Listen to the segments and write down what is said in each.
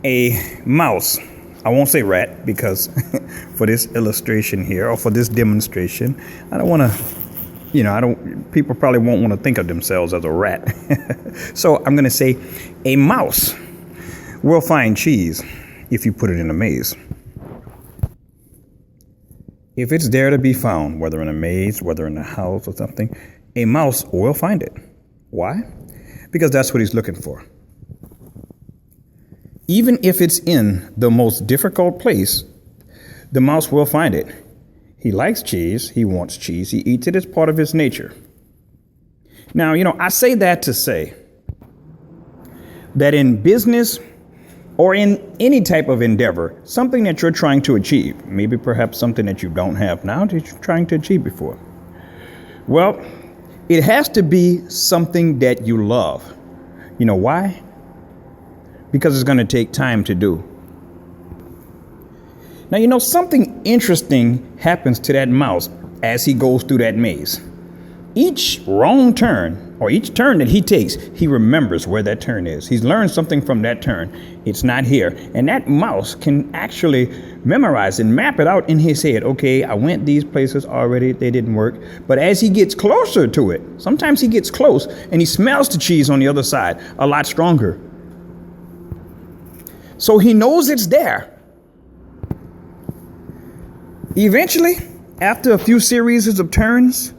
A mouse. I won't say rat because for this illustration here or for this demonstration, I don't want to, people probably won't want to think of themselves as a rat. So I'm going to say a mouse will find cheese if you put it in a maze. If it's there to be found, whether in a maze, whether in a house or something, a mouse will find it. Why? Because that's what he's looking for. Even if it's in the most difficult place, the mouse will find it. He likes cheese. He wants cheese. He eats it as part of his nature. Now, I say that to say that in business or in any type of endeavor, something that you're trying to achieve, maybe perhaps something that you don't have now that you're trying to achieve before. Well, it has to be something that you love. You know why? Because it's going to take time to do. Now, something interesting happens to that mouse as he goes through that maze. Each wrong turn or each turn that he takes, he remembers where that turn is. He's learned something from that turn. It's not here. And that mouse can actually memorize and map it out in his head. Okay, I went these places already. They didn't work. But as he gets closer to it, sometimes he gets close and he smells the cheese on the other side a lot stronger. So he knows it's there. Eventually, after a few series of turns,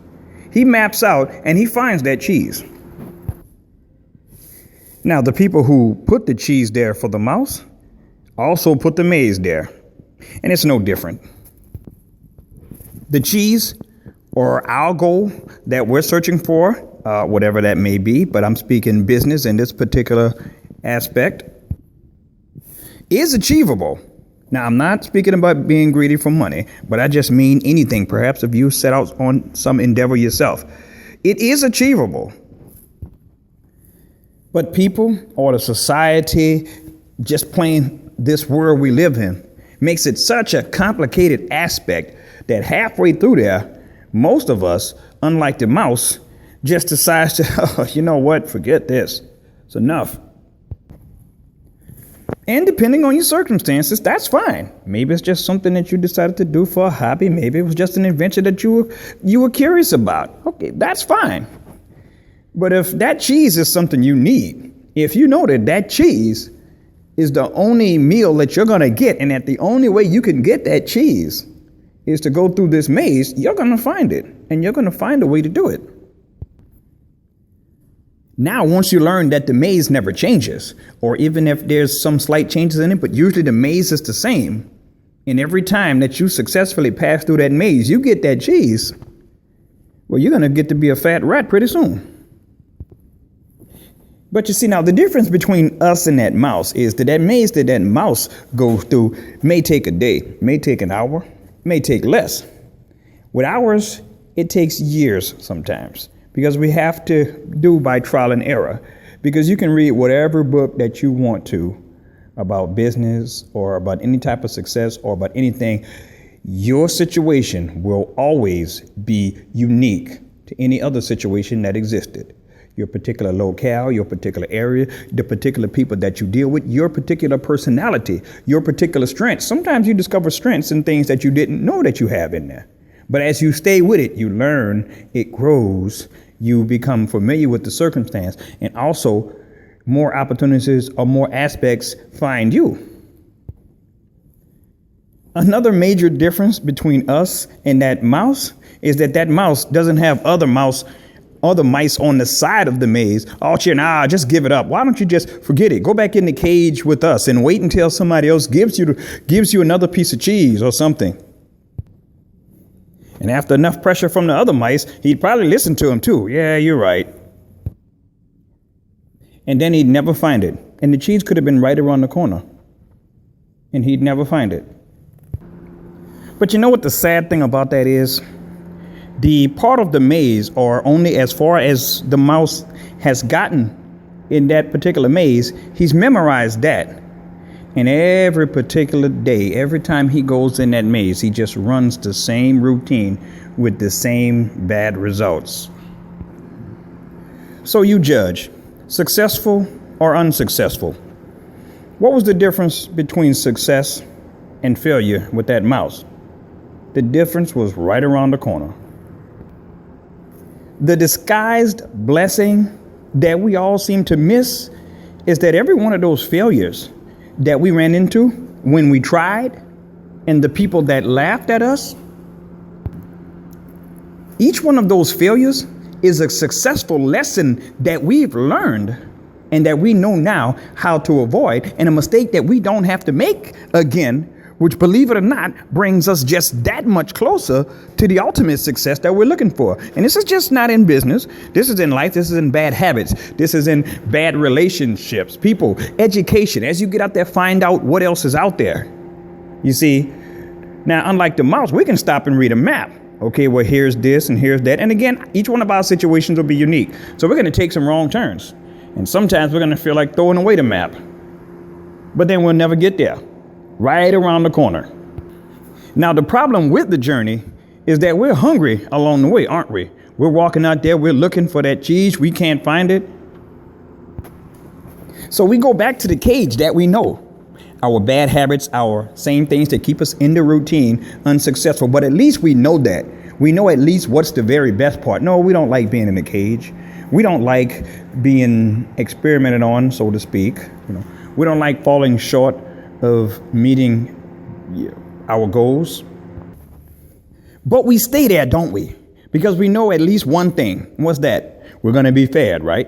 he maps out and he finds that cheese. Now, the people who put the cheese there for the mouse also put the maze there. And it's no different. The cheese or our goal that we're searching for, whatever that may be, but I'm speaking business in this particular aspect, is achievable. Now, I'm not speaking about being greedy for money, but I just mean anything. Perhaps if you set out on some endeavor yourself, it is achievable. But people or the society, just plain this world we live in, makes it such a complicated aspect that halfway through there, most of us, unlike the mouse, just decides to, oh, you know what, forget this. It's enough. And depending on your circumstances, that's fine. Maybe it's just something that you decided to do for a hobby. Maybe it was just an adventure that you were curious about. Okay, that's fine. But if that cheese is something you need, if you know that cheese is the only meal that you're going to get, and that the only way you can get that cheese is to go through this maze, you're going to find it, and you're going to find a way to do it. Now, once you learn that the maze never changes, or even if there's some slight changes in it, but usually the maze is the same, and every time that you successfully pass through that maze, you get that cheese, well, you're going to get to be a fat rat pretty soon. But you see, now the difference between us and that mouse is that maze that mouse goes through may take a day, may take an hour, may take less. With ours, it takes years sometimes. Because we have to do by trial and error. Because you can read whatever book that you want to about business or about any type of success or about anything. Your situation will always be unique to any other situation that existed. Your particular locale, your particular area, the particular people that you deal with, your particular personality, your particular strengths. Sometimes you discover strengths in things that you didn't know that you have in there. But as you stay with it, you learn, it grows, you become familiar with the circumstance, and also more opportunities or more aspects find you. Another major difference between us and that mouse is that mouse doesn't have other mice on the side of the maze. Oh, just give it up. Why don't you just forget it? Go back in the cage with us and wait until somebody else gives you another piece of cheese or something. And after enough pressure from the other mice, he'd probably listen to him too. Yeah, you're right. And then he'd never find it. And the cheese could have been right around the corner. And he'd never find it. But you know what the sad thing about that is? The part of the maze, or only as far as the mouse has gotten in that particular maze, he's memorized that. And every particular day, every time he goes in that maze, he just runs the same routine with the same bad results. So you judge, successful or unsuccessful. What was the difference between success and failure with that mouse? The difference was right around the corner. The disguised blessing that we all seem to miss is that every one of those failures that we ran into when we tried, and the people that laughed at us, each one of those failures is a successful lesson that we've learned and that we know now how to avoid, and a mistake that we don't have to make again, which, believe it or not, brings us just that much closer to the ultimate success that we're looking for. And this is just not in business. This is in life. This is in bad habits. This is in bad relationships, people, education. As you get out there, find out what else is out there. You see, now, unlike the mouse, we can stop and read a map. Okay, well, here's this and here's that. And again, each one of our situations will be unique. So we're going to take some wrong turns. And sometimes we're going to feel like throwing away the map. But then we'll never get there. Right around the corner. Now, the problem with the journey is that we're hungry along the way, aren't we? We're walking out there, we're looking for that cheese, we can't find it. So we go back to the cage that we know. Our bad habits, our same things that keep us in the routine, unsuccessful. But at least we know that. We know at least what's the very best part. No, we don't like being in the cage. We don't like being experimented on, so to speak. We don't like falling short of meeting our goals. But we stay there, don't we? Because we know at least one thing. What's that? We're going to be fed, right?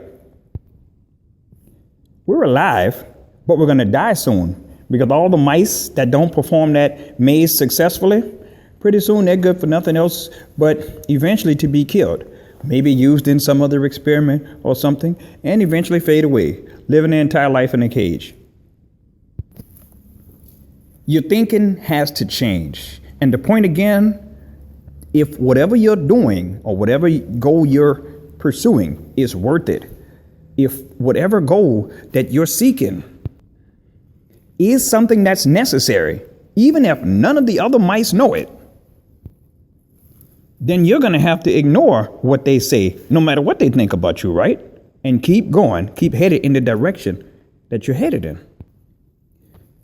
We're alive, but we're going to die soon. Because all the mice that don't perform that maze successfully, pretty soon they're good for nothing else but eventually to be killed. Maybe used in some other experiment or something, and eventually fade away, living their entire life in a cage. Your thinking has to change. And the point again, if whatever you're doing or whatever goal you're pursuing is worth it, if whatever goal that you're seeking is something that's necessary, even if none of the other mice know it, then you're going to have to ignore what they say, no matter what they think about you, right? And keep going, keep headed in the direction that you're headed in.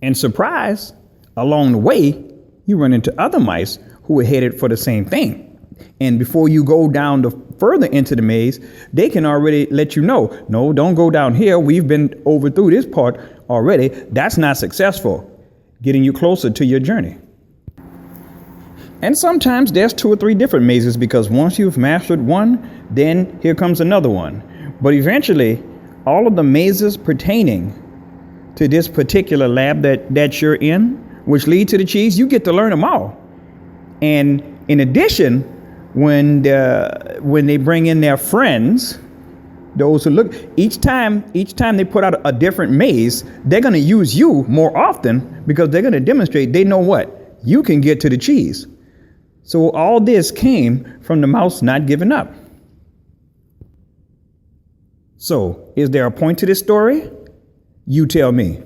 And surprise, along the way, you run into other mice who are headed for the same thing. And before you go down further into the maze, they can already let you know, no, don't go down here. We've been over through this part already. That's not successful, getting you closer to your journey. And sometimes there's 2 or 3 different mazes, because once you've mastered one, then here comes another one. But eventually, all of the mazes pertaining to this particular lab that you're in, which lead to the cheese, you get to learn them all. And in addition, when they bring in their friends, those who look, each time they put out a different maze, they're going to use you more often, because they're going to demonstrate they know what you can get to the cheese. So all this came from the mouse not giving up. So is there a point to this story? You tell me.